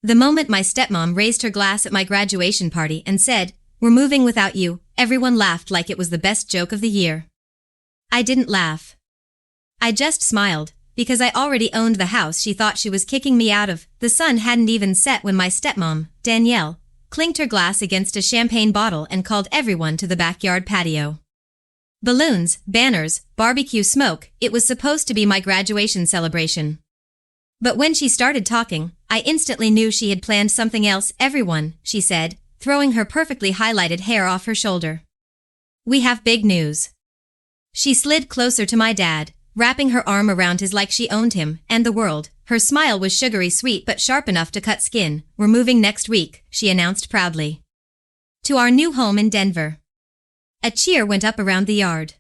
The moment my stepmom raised her glass at my graduation party and said, "We're moving without you," everyone laughed like it was the best joke of the year. I didn't laugh. I just smiled, because I already owned the house she thought she was kicking me out of. The sun hadn't even set when my stepmom, Danielle, clinked her glass against a champagne bottle and called everyone to the backyard patio. Balloons, banners, barbecue smoke, it was supposed to be my graduation celebration. But when she started talking, I instantly knew she had planned something else. "Everyone," she said, throwing her perfectly highlighted hair off her shoulder. "We have big news." She slid closer to my dad, wrapping her arm around his like she owned him and the world. Her smile was sugary sweet but sharp enough to cut skin. "We're moving next week," she announced proudly. "To our new home in Denver." A cheer went up around the yard.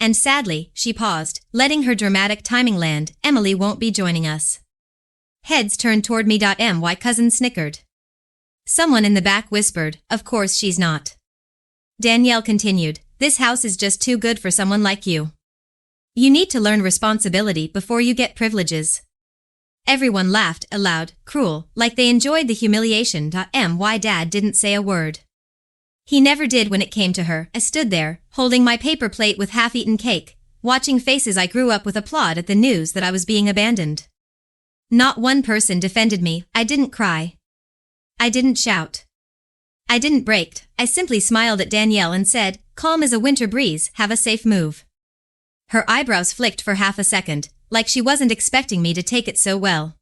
And sadly, she paused, letting her dramatic timing land. "Emily won't be joining us." Heads turned toward me. My cousin snickered. Someone in the back whispered, "Of course she's not." Danielle continued, "This house is just too good for someone like you. You need to learn responsibility before you get privileges." Everyone laughed aloud, cruel, like they enjoyed the humiliation. My dad didn't say a word. He never did when it came to her. I stood there, holding my paper plate with half-eaten cake, watching faces I grew up with applaud at the news that I was being abandoned. Not one person defended me. I didn't cry. I didn't shout. I didn't break. I simply smiled at Danielle and said, "Calm as a winter breeze, have a safe move." Her eyebrows flicked for half a second, like she wasn't expecting me to take it so well.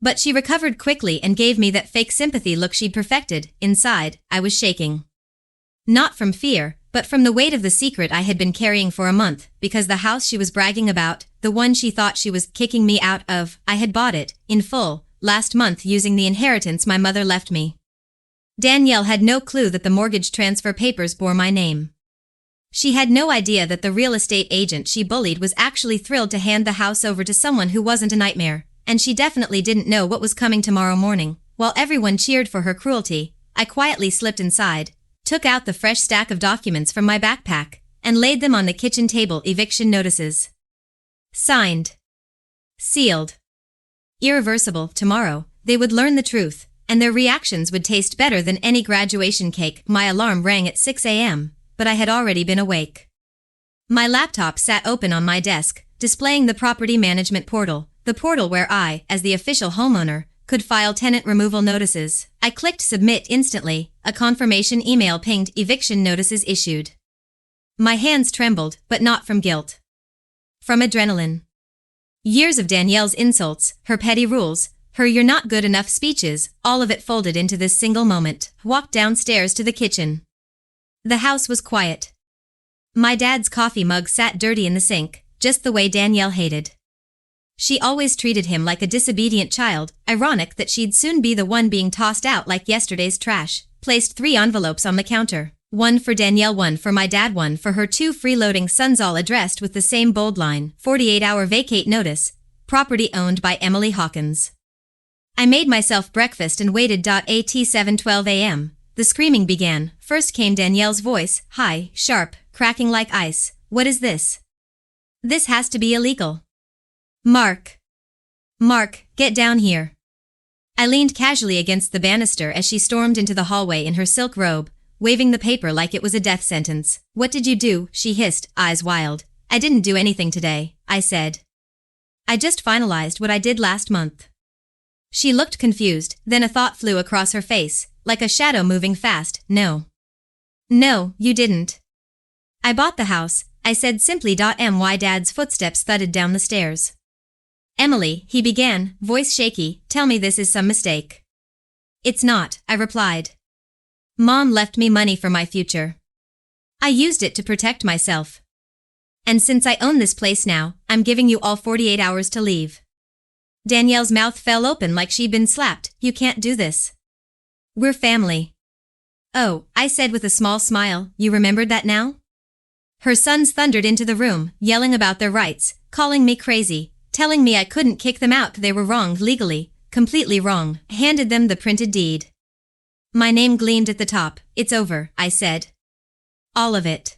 But she recovered quickly and gave me that fake sympathy look she'd perfected. Inside, I was shaking. Not from fear, but from the weight of the secret I had been carrying for a month, because the house she was bragging about, the one she thought she was kicking me out of, I had bought it, in full, last month using the inheritance my mother left me. Danielle had no clue that the mortgage transfer papers bore my name. She had no idea that the real estate agent she bullied was actually thrilled to hand the house over to someone who wasn't a nightmare, and she definitely didn't know what was coming tomorrow morning. While everyone cheered for her cruelty, I quietly slipped inside, took out the fresh stack of documents from my backpack, and laid them on the kitchen table. Eviction notices. Signed. Sealed. Irreversible. Tomorrow, they would learn the truth, and their reactions would taste better than any graduation cake. My alarm rang at 6 a.m., but I had already been awake. My laptop sat open on my desk, displaying the property management portal, the portal where I, as the official homeowner, could file tenant removal notices. I clicked submit instantly. A confirmation email pinged. Eviction notices issued. My hands trembled, but not from guilt. From adrenaline. Years of Danielle's insults, her petty rules, her "you're not good enough" speeches, all of it folded into this single moment. Walked downstairs to the kitchen. The house was quiet. My dad's coffee mug sat dirty in the sink, just the way Danielle hated. She always treated him like a disobedient child. Ironic that she'd soon be the one being tossed out like yesterday's trash. Placed 3 envelopes on the counter. One for Danielle, one for my dad, one for her 2 freeloading sons, all addressed with the same bold line. 48-hour vacate notice. Property owned by Emily Hawkins. I made myself breakfast and waited. At 7:12 a.m. The screaming began. First came Danielle's voice, high, sharp, cracking like ice. "What is this? This has to be illegal. Mark, get down here." I leaned casually against the banister as she stormed into the hallway in her silk robe, waving the paper like it was a death sentence. "What did you do?" she hissed, eyes wild. "I didn't do anything today," I said. "I just finalized what I did last month." She looked confused, then a thought flew across her face, like a shadow moving fast. No, you didn't." "I bought the house," I said simply. My dad's footsteps thudded down the stairs. "Emily," he began, voice shaky, "tell me this is some mistake." "It's not," I replied. "Mom left me money for my future. I used it to protect myself. And since I own this place now, I'm giving you all 48 hours to leave." Danielle's mouth fell open like she'd been slapped. "You can't do this. We're family." "Oh," I said with a small smile, "you remembered that now?" Her sons thundered into the room, yelling about their rights, calling me crazy, telling me I couldn't kick them out. They were wrong legally, completely wrong. I handed them the printed deed. My name gleamed at the top. "It's over," I said. "All of it."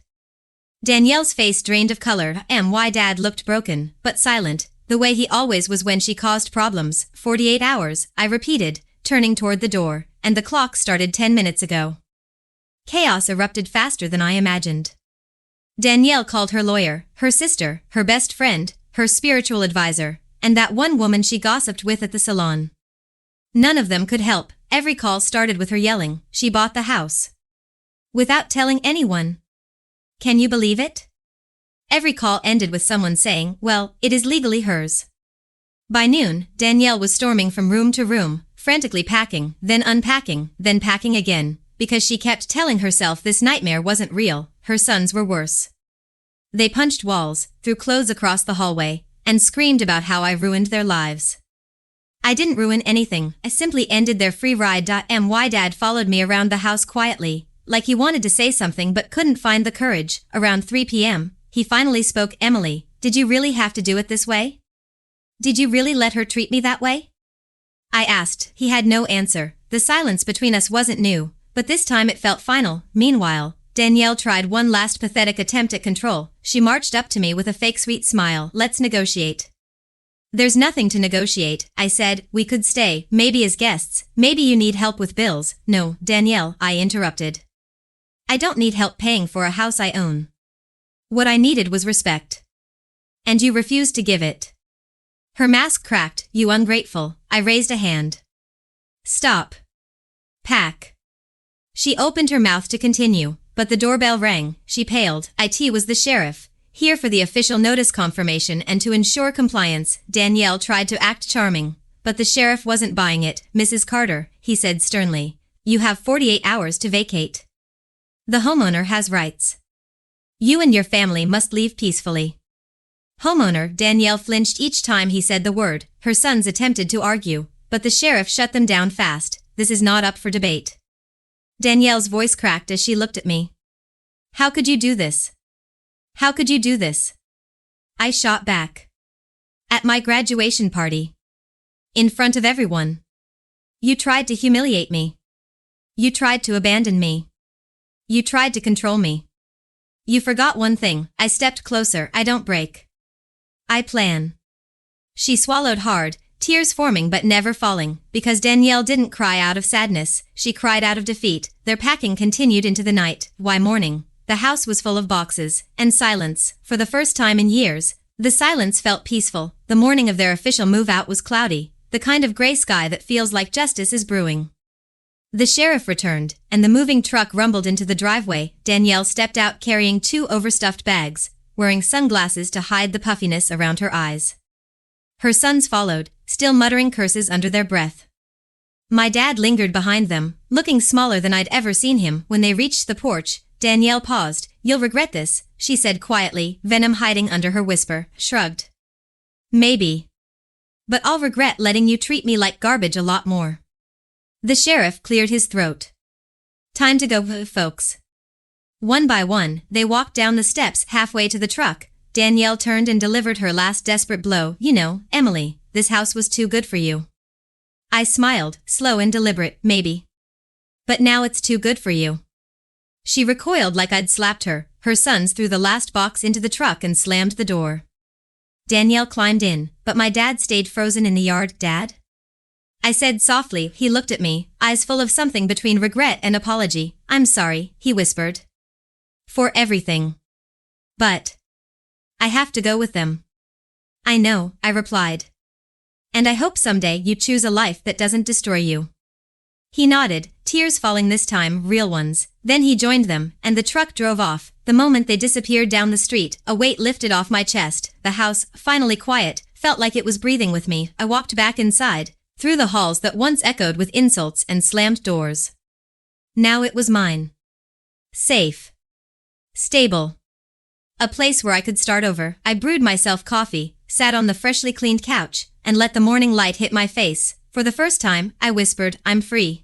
Danielle's face drained of color. My dad looked broken, but silent, the way he always was when she caused problems. 48 hours, I repeated, turning toward the door, and the clock started 10 minutes ago. Chaos erupted faster than I imagined. Danielle called her lawyer, her sister, her best friend, her spiritual advisor, and that one woman she gossiped with at the salon. None of them could help. Every call started with her yelling, she bought the house. Without telling anyone. Can you believe it? Every call ended with someone saying, well, it is legally hers. By noon, Danielle was storming from room to room, frantically packing, then unpacking, then packing again, because she kept telling herself this nightmare wasn't real, her sons were worse. They punched walls, threw clothes across the hallway, and screamed about how I ruined their lives. I didn't ruin anything, I simply ended their free ride. My dad followed me around the house quietly, like he wanted to say something but couldn't find the courage. Around 3 p.m., he finally spoke. Emily, did you really have to do it this way? Did you really let her treat me that way? I asked. He had no answer. The silence between us wasn't new, but this time it felt final. Meanwhile, Danielle tried one last pathetic attempt at control. She marched up to me with a fake sweet smile. Let's negotiate. There's nothing to negotiate, I said. We could stay, maybe as guests, maybe you need help with bills. No, Danielle, I interrupted. I don't need help paying for a house I own. What I needed was respect. And you refused to give it. Her mask cracked. You ungrateful. I raised a hand. Stop. Pack. She opened her mouth to continue, but the doorbell rang. She paled. It was the sheriff, here for the official notice confirmation and to ensure compliance. Danielle tried to act charming, but the sheriff wasn't buying it. Mrs. Carter, he said sternly, you have 48 hours to vacate. The homeowner has rights. You and your family must leave peacefully. Homeowner. Danielle flinched each time he said the word. Her sons attempted to argue, but the sheriff shut them down fast. This is not up for debate. Danielle's voice cracked as she looked at me. How could you do this? How could you do this? I shot back. At my graduation party. In front of everyone. You tried to humiliate me. You tried to abandon me. You tried to control me. You forgot one thing. I stepped closer. I don't break. I plan. She swallowed hard, tears forming but never falling, because Danielle didn't cry out of sadness, she cried out of defeat. Their packing continued into the night. Why morning? The house was full of boxes, and silence. For the first time in years, the silence felt peaceful. The morning of their official move-out was cloudy, the kind of gray sky that feels like justice is brewing. The sheriff returned, and the moving truck rumbled into the driveway. Danielle stepped out carrying 2 overstuffed bags, wearing sunglasses to hide the puffiness around her eyes. Her sons followed, still muttering curses under their breath. My dad lingered behind them, looking smaller than I'd ever seen him. When they reached the porch, Danielle paused. You'll regret this, she said quietly, venom hiding under her whisper. Shrugged. Maybe. But I'll regret letting you treat me like garbage a lot more. The sheriff cleared his throat. Time to go, folks. One by one, they walked down the steps. Halfway to the truck, Danielle turned and delivered her last desperate blow. You know, Emily, this house was too good for you. I smiled, slow and deliberate, maybe. But now it's too good for you. She recoiled like I'd slapped her. Her sons threw the last box into the truck and slammed the door. Danielle climbed in, but my dad stayed frozen in the yard. Dad? I said softly. He looked at me, eyes full of something between regret and apology. I'm sorry, he whispered. For everything. But I have to go with them. I know, I replied. And I hope someday you choose a life that doesn't destroy you. He nodded, tears falling this time, real ones. Then he joined them, and the truck drove off. The moment they disappeared down the street, a weight lifted off my chest. The house, finally quiet, felt like it was breathing with me. I walked back inside, through the halls that once echoed with insults and slammed doors. Now it was mine. Safe. Stable. A place where I could start over. I brewed myself coffee, sat on the freshly cleaned couch, and let the morning light hit my face. For the first time, I whispered, I'm free.